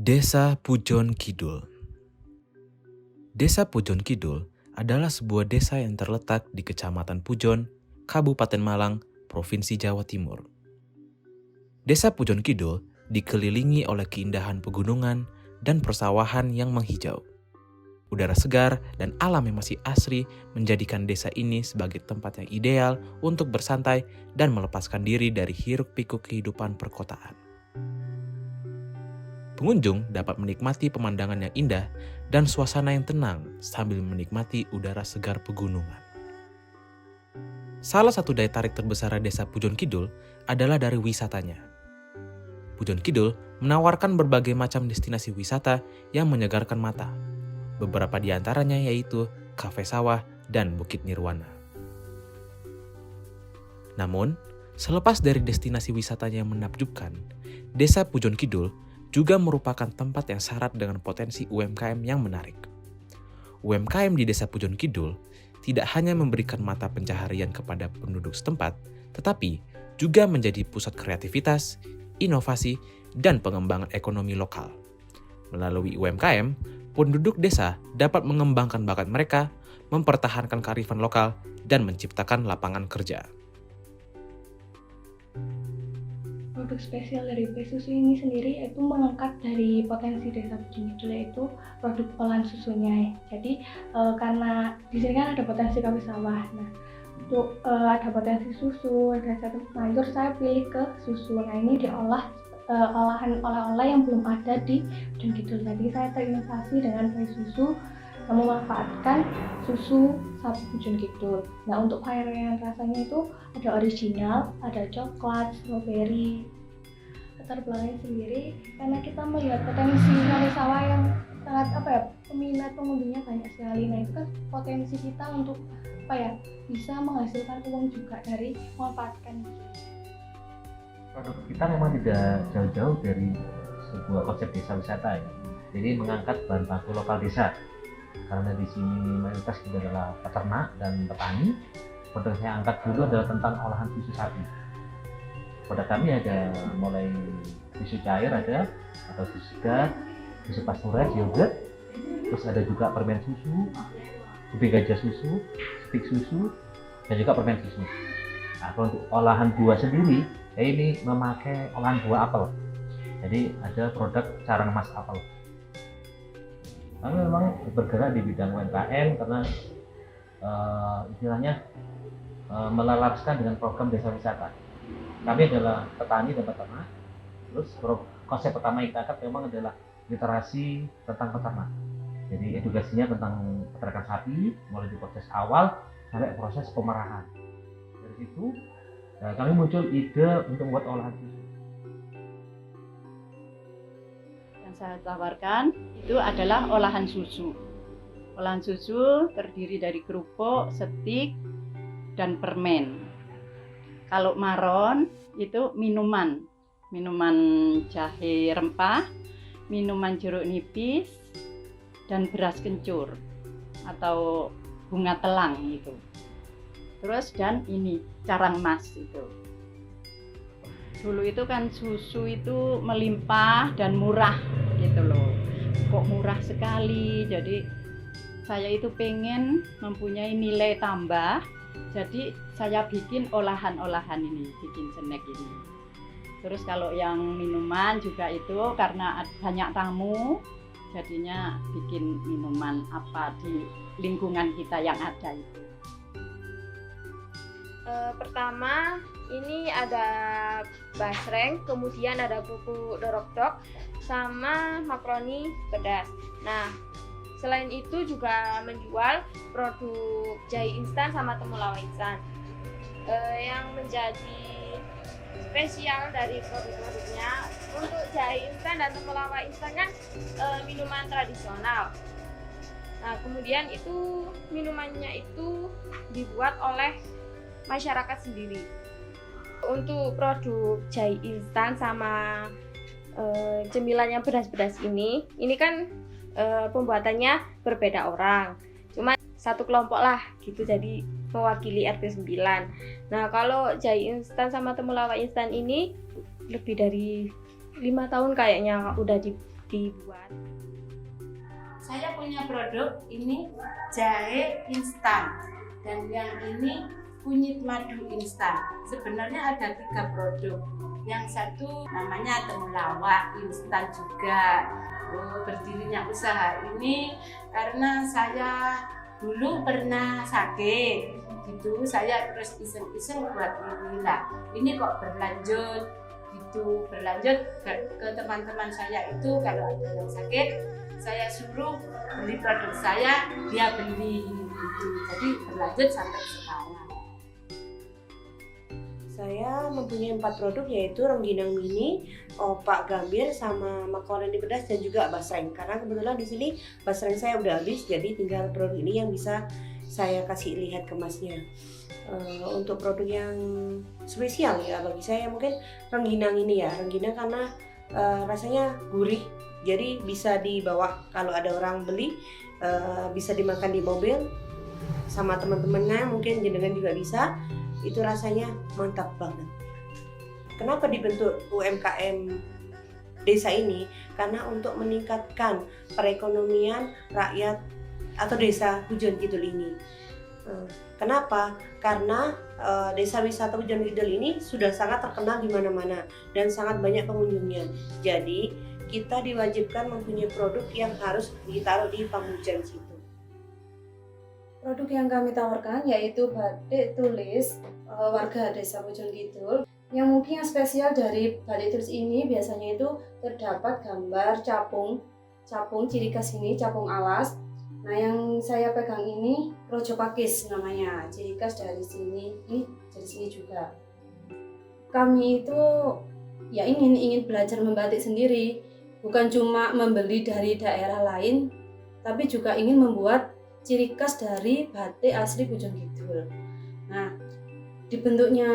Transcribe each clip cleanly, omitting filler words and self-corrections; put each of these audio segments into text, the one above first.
Desa Pujon Kidul. Desa Pujon Kidul adalah sebuah desa yang terletak di Kecamatan Pujon, Kabupaten Malang, Provinsi Jawa Timur. Desa Pujon Kidul dikelilingi oleh keindahan pegunungan dan persawahan yang menghijau. Udara segar dan alam yang masih asri menjadikan desa ini sebagai tempat yang ideal untuk bersantai dan melepaskan diri dari hiruk-pikuk kehidupan perkotaan. Pengunjung dapat menikmati pemandangan yang indah dan suasana yang tenang sambil menikmati udara segar pegunungan. Salah satu daya tarik terbesar desa Pujon Kidul adalah dari wisatanya. Pujon Kidul menawarkan berbagai macam destinasi wisata yang menyegarkan mata. Beberapa di antaranya yaitu Kafe Sawah dan Bukit Nirwana. Namun, selepas dari destinasi wisatanya yang menakjubkan, Desa Pujon Kidul juga merupakan tempat yang syarat dengan potensi UMKM yang menarik. UMKM di Desa Pujon Kidul tidak hanya memberikan mata pencaharian kepada penduduk setempat, tetapi juga menjadi pusat kreativitas, inovasi, dan pengembangan ekonomi lokal. Melalui UMKM, penduduk desa dapat mengembangkan bakat mereka, mempertahankan kearifan lokal, dan menciptakan lapangan kerja. Produk spesial dari P Susu ini sendiri yaitu mengangkat dari potensi Desa Pujon Kidul, yaitu produk olahan susunya. Jadi karena di sini kan ada potensi kafe sawah. Nah, untuk ada potensi susu, ada satu sayur, saya pilih ke susu. Nah, ini diolah olahan oleh-oleh yang belum ada di Pujon Kidul. Jadi saya terinspirasi dengan P Susu yang memanfaatkan susu sapi Pujon Kidul. Nah, untuk varian rasanya itu ada original, ada coklat, strawberry. Latar belakangnya sendiri karena kita melihat potensi kafe sawah yang sangat peminat pengunjungnya banyak sekali. Nah, itu kan potensi kita untuk bisa menghasilkan uang juga dari memanfaatkan itu. Produk kita memang tidak jauh-jauh dari sebuah konsep desa wisata ya. Jadi mengangkat bahan baku lokal desa. Karena di sini mayoritas kita adalah peternak dan petani. Produk saya angkat dulu adalah tentang olahan susu sapi. Produk kami ada mulai susu cair ada, atau susu segar, susu pasteurized, yogurt, terus ada juga permen susu, ubi gajah susu, stik susu, dan juga permen susu. Nah, kalau untuk olahan buah sendiri, saya ini memakai olahan buah apel. Jadi ada produk carang emas apel. Kami memang bergerak di bidang UMKM karena istilahnya melaraskan dengan program desa wisata. Kami adalah petani dan peternak. Terus konsep pertama kita angkat memang adalah literasi tentang peternak. Jadi edukasinya tentang peternakan sapi, mulai di proses awal sampai proses pemerahan. Dari situ kami muncul ide untuk membuat olahan susu. Yang saya tawarkan itu adalah olahan susu. Olahan susu terdiri dari kerupuk, stik, dan permen. Kalau maron itu minuman jahe rempah, minuman jeruk nipis, dan beras kencur atau bunga telang itu. Terus dan ini carang emas itu. Dulu itu kan susu itu melimpah dan murah gitu loh. Kok murah sekali. Jadi saya itu pengen mempunyai nilai tambah. Jadi saya bikin olahan-olahan ini, bikin snack ini. Terus kalau yang minuman juga itu karena banyak tamu, jadinya bikin minuman apa di lingkungan kita yang ada itu. Pertama ini ada basreng, kemudian ada bubuk dorok-dok, sama makaroni pedas. Nah, selain itu juga menjual produk jahe instan sama temulawak instan. Yang menjadi spesial dari produk-produknya, untuk jahe instan dan temulawak instan kan minuman tradisional. Nah, kemudian itu minumannya itu dibuat oleh masyarakat sendiri. Untuk produk jahe instan sama cemilan yang beras-beras ini kan pembuatannya berbeda orang, cuma satu kelompok lah gitu, jadi mewakili RT 9. Nah, kalau jahe instan sama temulawak instan ini lebih dari 5 tahun kayaknya udah dibuat. Saya punya produk ini jahe instan dan yang ini kunyit madu instan. Sebenarnya ada 3 produk. Yang satu namanya temulawak instan juga. Berdirinya usaha ini karena saya dulu pernah sakit gitu, saya terus iseng-iseng buat ini lah. Ini kok berlanjut gitu, berlanjut ke teman-teman saya itu kalau ada yang sakit saya suruh beli produk saya, dia beli gitu. Jadi berlanjut sampai sekarang. Saya mempunyai 4 produk yaitu rengginang mini, opak gambir, sama makaroni pedas dan juga basreng. Karena kebetulan di sini basreng saya udah habis, jadi tinggal produk ini yang bisa saya kasih lihat kemasnya. Untuk produk yang spesial ya bagi saya mungkin rengginang ini ya. Rengginang karena rasanya gurih, jadi bisa dibawa kalau ada orang beli, bisa dimakan di mobil sama teman-temannya, mungkin jenengan juga bisa. Itu rasanya mantap banget. Kenapa dibentuk UMKM desa ini? Karena untuk meningkatkan perekonomian rakyat atau desa Pujon Kidul ini. Kenapa? Karena desa wisata Pujon Kidul ini sudah sangat terkenal di mana-mana dan sangat banyak pengunjungnya. Jadi kita diwajibkan mempunyai produk yang harus ditaruh di Pamujan situ. Produk yang kami tawarkan yaitu batik tulis warga desa Pujon Kidul. Yang mungkin yang spesial dari batik tulis ini biasanya itu terdapat gambar capung ciri khas ini, capung alas. Nah yang saya pegang ini rojo pakis namanya, ciri khas dari sini, ini dari sini juga. Kami itu ya ingin belajar membatik sendiri, bukan cuma membeli dari daerah lain, tapi juga ingin membuat ciri khas dari batik asli Pujon Kidul. Nah, dibentuknya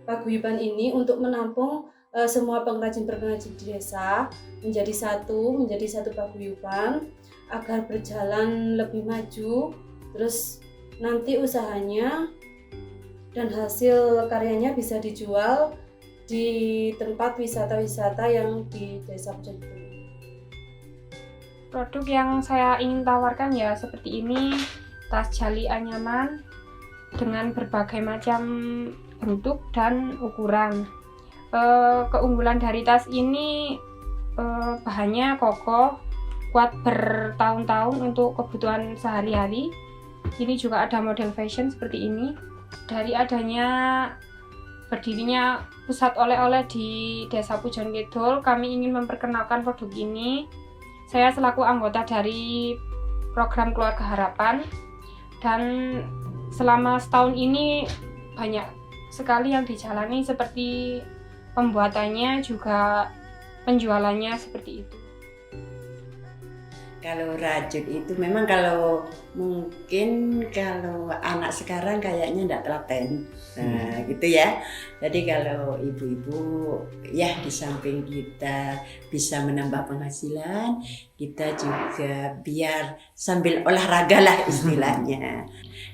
paguyuban ini untuk menampung semua pengrajin-pengrajin di desa menjadi satu paguyuban agar berjalan lebih maju. Terus nanti usahanya dan hasil karyanya bisa dijual di tempat wisata-wisata yang di desa Pujon Kidul. Produk yang saya ingin tawarkan ya seperti ini, tas jali anyaman dengan berbagai macam bentuk dan ukuran. Keunggulan dari tas ini bahannya kokoh, kuat bertahun-tahun untuk kebutuhan sehari-hari. Ini juga ada model fashion seperti ini. Dari adanya berdirinya pusat oleh-oleh di Desa Pujon Kidul, kami ingin memperkenalkan produk ini. Saya selaku anggota dari program Keluarga Harapan, dan selama setahun ini banyak sekali yang dijalani, seperti pembuatannya juga penjualannya seperti itu. Kalau rajut itu memang kalau mungkin kalau anak sekarang kayaknya enggak telaten. Nah, gitu ya. Jadi kalau ibu-ibu ya di samping kita bisa menambah penghasilan, kita juga biar sambil olahraga lah istilahnya.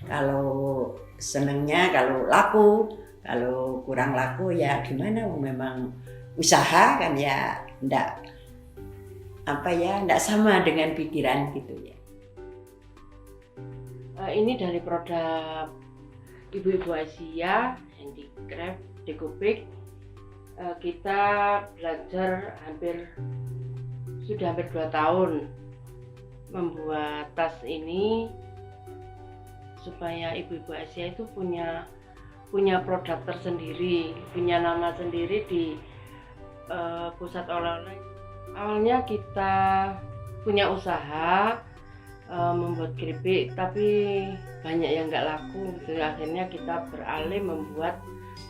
Kalau senangnya kalau laku, kalau kurang laku ya gimana, memang usaha kan ya enggak sama dengan pikiran gitu ya. Ini dari produk Ibu-Ibu Asia, handicraft, dekopik. Kita belajar sudah hampir 2 tahun membuat tas ini supaya Ibu-Ibu Asia itu punya produk tersendiri, punya nama sendiri di pusat oleh-oleh. Awalnya kita punya usaha membuat keripik, tapi banyak yang nggak laku. Jadi akhirnya kita beralih membuat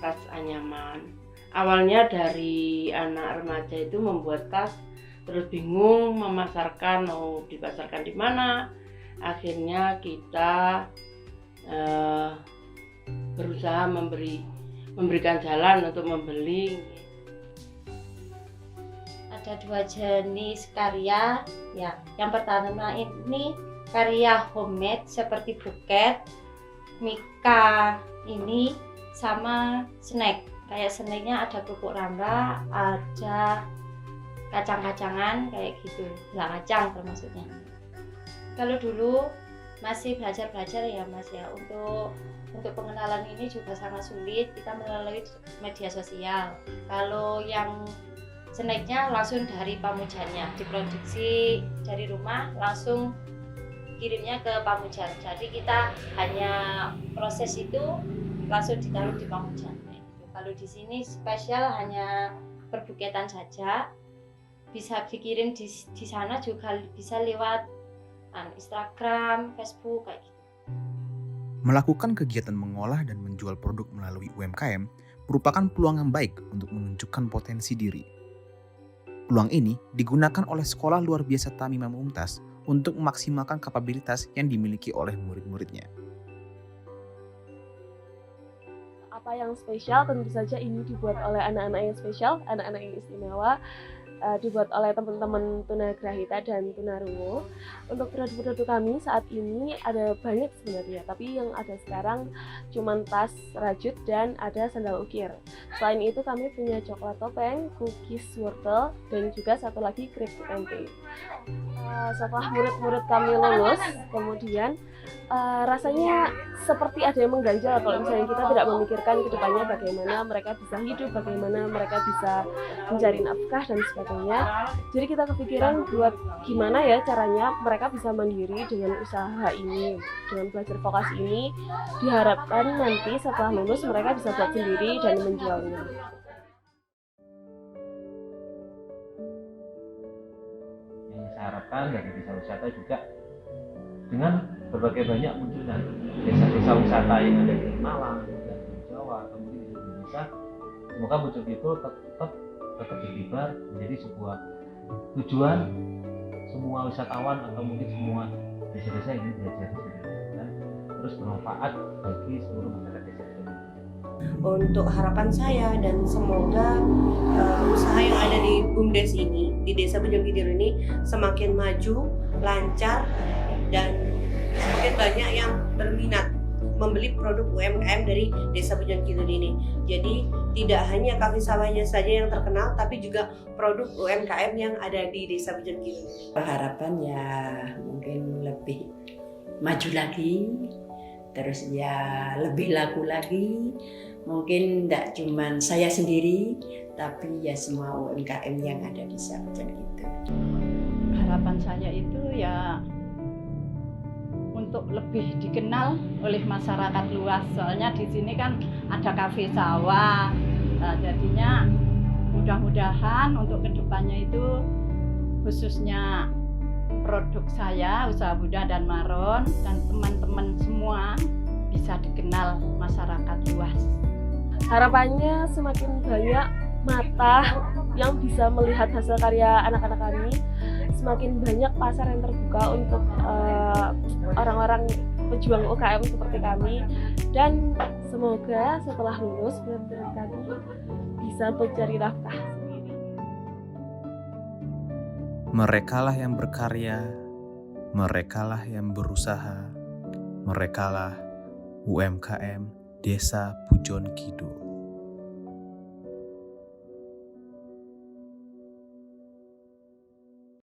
tas anyaman. Awalnya dari anak remaja itu membuat tas, terus bingung memasarkan, mau dipasarkan di mana. Akhirnya kita berusaha memberikan jalan untuk membeli. Ada 2 jenis karya ya. Yang pertama ini karya homemade seperti buket, mika ini, sama snack. Kayak snacknya ada kerupuk ramba, ada kacang-kacangan kayak gitu, belah kacang termasuknya. Kalau dulu masih belajar ya Mas ya, untuk pengenalan ini juga sangat sulit, kita melalui media sosial. Kalau yang snacknya langsung dari Pamujannya, diproduksi dari rumah langsung kirimnya ke Pamujan. Jadi kita hanya proses itu langsung ditaruh di Pamujan. Kalau di sini spesial hanya perbuketan saja, bisa dikirim di sana juga bisa lewat Instagram, Facebook kayak gitu. Melakukan kegiatan mengolah dan menjual produk melalui UMKM merupakan peluang yang baik untuk menunjukkan potensi diri. Peluang ini digunakan oleh Sekolah Luar Biasa Tamimah Mumtaz untuk memaksimalkan kapabilitas yang dimiliki oleh murid-muridnya. Apa yang spesial, tentu saja ini dibuat oleh anak-anak yang spesial, anak-anak yang istimewa, dibuat oleh teman-teman tunagrahita dan tunarungu. Untuk produk-produk kami saat ini ada banyak sebenarnya, tapi yang ada sekarang cuma tas rajut dan ada sandal ukir. Selain itu kami punya coklat topeng, cookies wortel, dan juga satu lagi krep tempe. Setelah murid-murid kami lulus, kemudian rasanya seperti ada yang mengganjal kalau misalnya kita tidak memikirkan ke depannya bagaimana mereka bisa hidup, bagaimana mereka bisa mencari nafkah dan sebagainya. Jadi kita kepikiran buat gimana ya caranya mereka bisa mandiri dengan usaha ini, dengan belajar vokasi ini. Diharapkan nanti setelah lulus mereka bisa buat sendiri dan menjualnya. Yang saya harapkan dari desa wisata juga dengan berbagai banyak munculnya desa-desa wisata yang ada di Malang dan di Jawa, kemudian di Indonesia, semoga muncul itu tetap berkibar menjadi sebuah tujuan semua wisatawan atau mungkin semua desa-desa yang ingin belajar dan terus bermanfaat bagi seluruh masyarakat desa. Untuk harapan saya dan semoga usaha yang ada di BUMDes ini, di Desa Pujon Kidul ini semakin maju, lancar, dan semakin banyak yang berminat membeli produk UMKM dari Desa Pujon Kidul ini. Jadi tidak hanya kafe sawahnya saja yang terkenal, tapi juga produk UMKM yang ada di Desa Pujon Kidul. Harapan ya mungkin lebih maju lagi, terus ya lebih laku lagi. Mungkin tidak cuma saya sendiri, tapi ya semua UMKM yang ada di Desa Pujon Kidul. Harapan saya itu ya untuk lebih dikenal oleh masyarakat luas, soalnya di sini kan ada kafe sawah. Nah, jadinya mudah-mudahan untuk kedepannya itu khususnya produk saya, usaha Bunda dan Maron dan teman-teman semua bisa dikenal masyarakat luas. Harapannya semakin banyak mata yang bisa melihat hasil karya anak-anak kami, semakin banyak pasar yang terbuka untuk orang-orang pejuang UKM seperti kami, dan semoga setelah lulus murid-murid kami bisa mencari nafkah sendiri. Merekalah yang berkarya, merekalah yang berusaha, merekalah UMKM Desa Pujon Kidul.